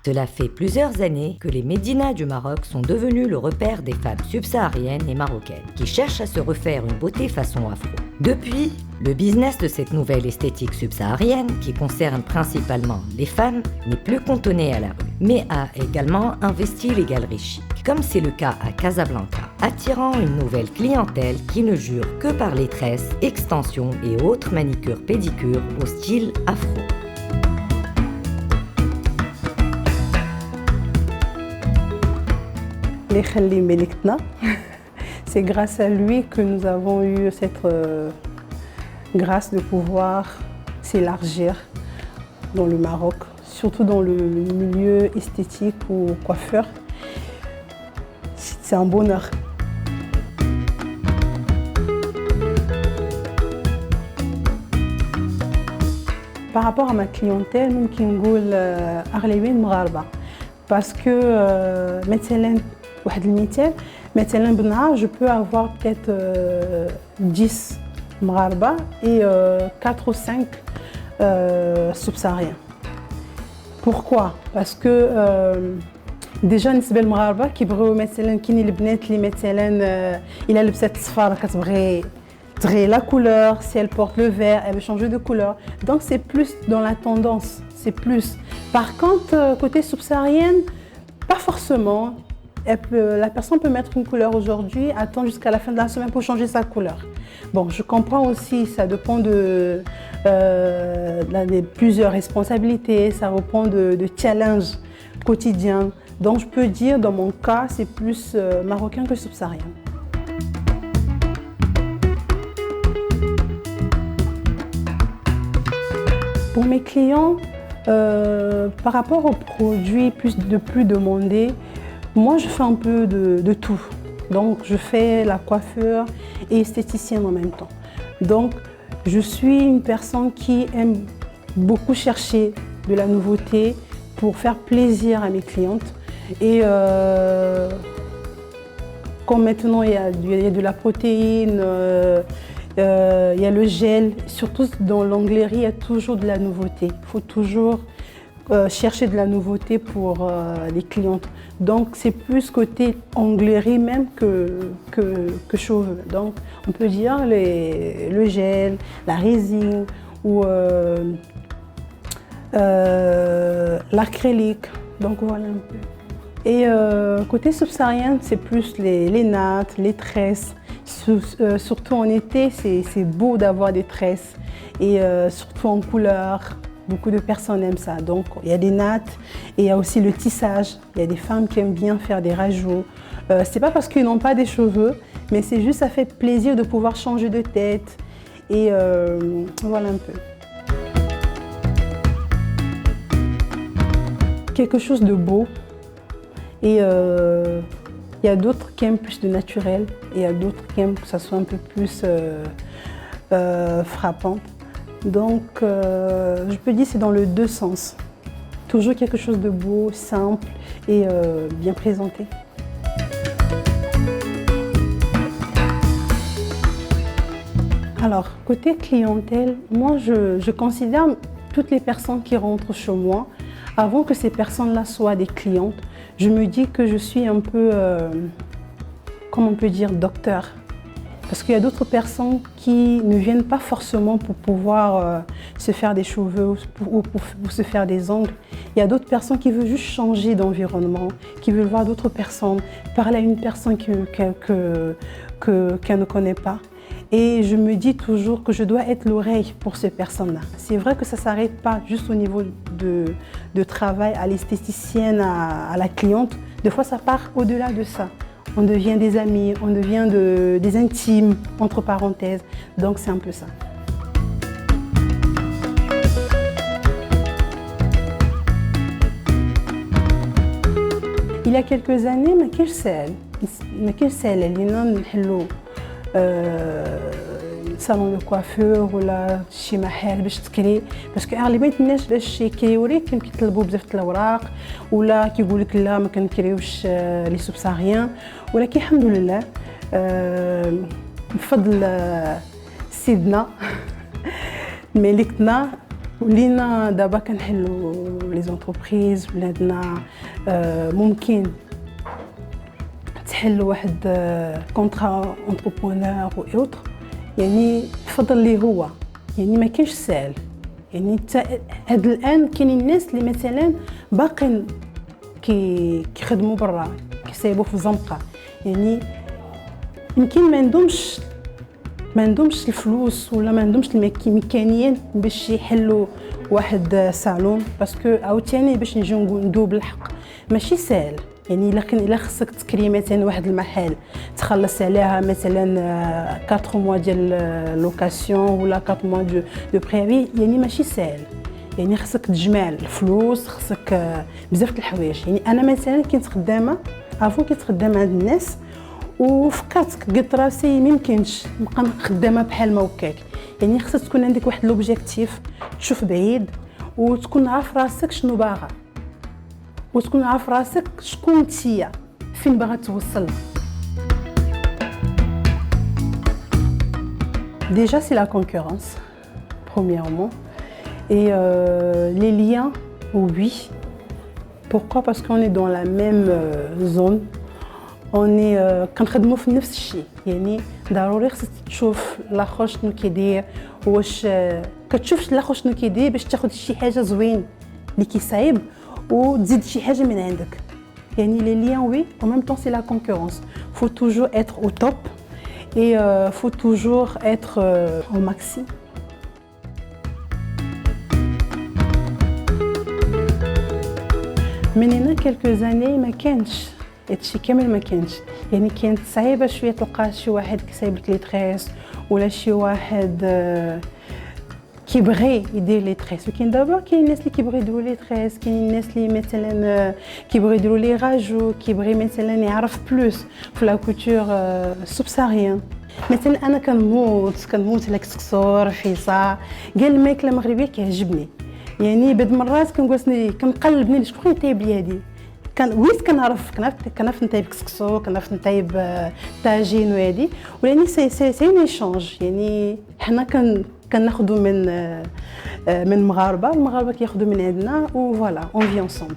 Cela fait plusieurs années que les médinas du Maroc sont devenus le repère des femmes subsahariennes et marocaines qui cherchent à se refaire une beauté façon afro. Depuis, le business de cette nouvelle esthétique subsaharienne, qui concerne principalement les femmes, n'est plus cantonné à la rue, mais a également investi les galeries chics, comme c'est le cas à Casablanca, attirant une nouvelle clientèle qui ne jure que par les tresses, extensions et autres manicures-pédicures au style afro. C'est grâce à lui que nous avons eu cette grâce de pouvoir s'élargir dans le Maroc, surtout dans le milieu esthétique ou coiffeur. C'est un bonheur. Par rapport à ma clientèle, ممكن نقول أغلبية مغاربة parce que مثلا واحد المثال مثلا بالنهار je peux avoir peut-être 10 مغاربة et 4 ou 5 subsahariens. Pourquoi? Parce que déjà بالنسبة للمغاربة كيبغيو مثلا كاينين البنات اللي مثلا إلا لبسات صفار كتبغي tréer la couleur, si elle porte le vert, elle veut changer de couleur. Donc c'est plus dans la tendance, c'est plus. Par contre, côté subsaharienne, pas forcément. La personne peut mettre une couleur aujourd'hui, attendre jusqu'à la fin de la semaine pour changer sa couleur. Bon, je comprends aussi, ça dépend de plusieurs responsabilités, ça dépend de challenges quotidiens. Donc je peux dire, dans mon cas, c'est plus marocain que subsaharien. Pour mes clients, par rapport aux produits plus demandés, moi je fais un peu de tout. Donc je fais la coiffure et esthéticienne en même temps. Donc je suis une personne qui aime beaucoup chercher de la nouveauté pour faire plaisir à mes clientes. Et comme maintenant il y a de la protéine, il y a le gel, surtout dans l'onglerie, il y a toujours de la nouveauté. Il faut toujours chercher de la nouveauté pour les clientes. Donc c'est plus côté onglerie même que cheveux. Donc on peut dire le gel, la résine ou l'acrylique. Donc voilà un peu. Et côté subsaharien, c'est plus les nattes, les tresses. Surtout en été, c'est beau d'avoir des tresses et surtout en couleur. Beaucoup de personnes aiment ça. Donc il y a des nattes et il y a aussi le tissage. Il y a des femmes qui aiment bien faire des rajouts. C'est pas parce qu'ils n'ont pas des cheveux, mais c'est juste ça fait plaisir de pouvoir changer de tête. Et voilà un peu. Quelque chose de beau. Et il y a d'autres qui aiment plus de naturel et il y a d'autres qui aiment que ça soit un peu plus frappant. Donc je peux dire que c'est dans les deux sens. Toujours quelque chose de beau, simple et bien présenté. Alors, côté clientèle, moi je considère toutes les personnes qui rentrent chez moi, avant que ces personnes-là soient des clientes, je me dis que je suis un peu, comment on peut dire, docteur. Parce qu'il y a d'autres personnes qui ne viennent pas forcément pour pouvoir se faire des cheveux ou pour se faire des ongles. Il y a d'autres personnes qui veulent juste changer d'environnement, qui veulent voir d'autres personnes, parler à une personne qu'elle ne connaît pas. Et je me dis toujours que je dois être l'oreille pour ces personnes-là. C'est vrai que ça ne s'arrête pas juste au niveau de travail à l'esthéticienne, à la cliente. Des fois, ça part au-delà de ça. On devient des amis, on devient des intimes, entre parenthèses. Donc, c'est un peu ça. Il y a quelques années, ما كاينش ساهل علينا نحلو صالون دو كوافور ولا شي محل باش تكري باسكو اغلبيه الناس باش يكريو ليك كيطلبوا بزاف د الاوراق ولا كيقول لك لا ما كنكريوش لي سوبساريان ولكن الحمد لله بفضل سيدنا ملكتنا ولينا دابا كنحلوا لي زونتربريز ولادنا ممكن تحل واحد كونطرا انتربرونور و اوتر يعني بفضل اللي هو يعني ما كاينش ساهل يعني هاد الان كاينين الناس اللي مثلا باقين كيخدموا برا كيصايبوا في الزنقه يعني يمكن ما عندهمش الفلوس ولا ما عندهمش الميكانيين باش يحلوا واحد صالون باسكو عاوتاني باش نجيو ندوب بالحق ماشي ساهل يعني الا خصك تكري مثلا واحد المحل تخلص عليها مثلا 4 موا ديال لوكاسيون ولا 4 موا دو بريفي يعني ماشي ساهل يعني خصك تجمع الفلوس خصك بزاف د الحوايج يعني انا مثلا كنت خدامه افون كنت خدامه عند الناس وفكرت قلت راسي ميمكنش نبقى خدامه بحال ما هكاك يعني خصك تكون عندك واحد لوبجيكتيف تشوف بعيد وتكون عارف راسك شنو باغا وتكون عارف راسك شكون نتيا فين باغا توصل déjà c'est la concurrence premièrement et les liens oui pourquoi parce qu'on est dans la même zone on est كنخدموا في نفس الشيء يعني ضروري خصك تشوف الاخر شنو كيدير واش كتشوفش الاخر شنو كيدير باش تاخذ شي حاجه زوين اللي كيصايب وتزيد شي حاجه من عندك يعني les liens oui en même temps c'est la concurrence faut toujours être au top et faut toujours être au maxi من هنا quelques années ما كانش هادشي كامل ما كانش يعني كانت صعيبه شويه تلقى شي واحد كيصايب لك لي تريس ولا شي واحد كيبغي يدير لي تريس ولكن دابا كاين الناس اللي كيبغيو يديروا لي تريس كاين الناس اللي مثلا كيبغيو يديروا لي راجو كيبغي مثلا يعرف بلوس في لا كوتور سوبساريان مثلا انا كنموت على كسكسور فيصا كاع الماكله المغربيه كيعجبني يعني بعض المرات كنقلب نلي شكون يطيب لي هادي ويت كنعرف نطيب كسكسو كنعرف نطيب طاجين وهادي ولاني سي ان ايشانج يعني حنا كناخذوا من المغاربه كياخذوا من عندنا و فوالا اون في انصومبل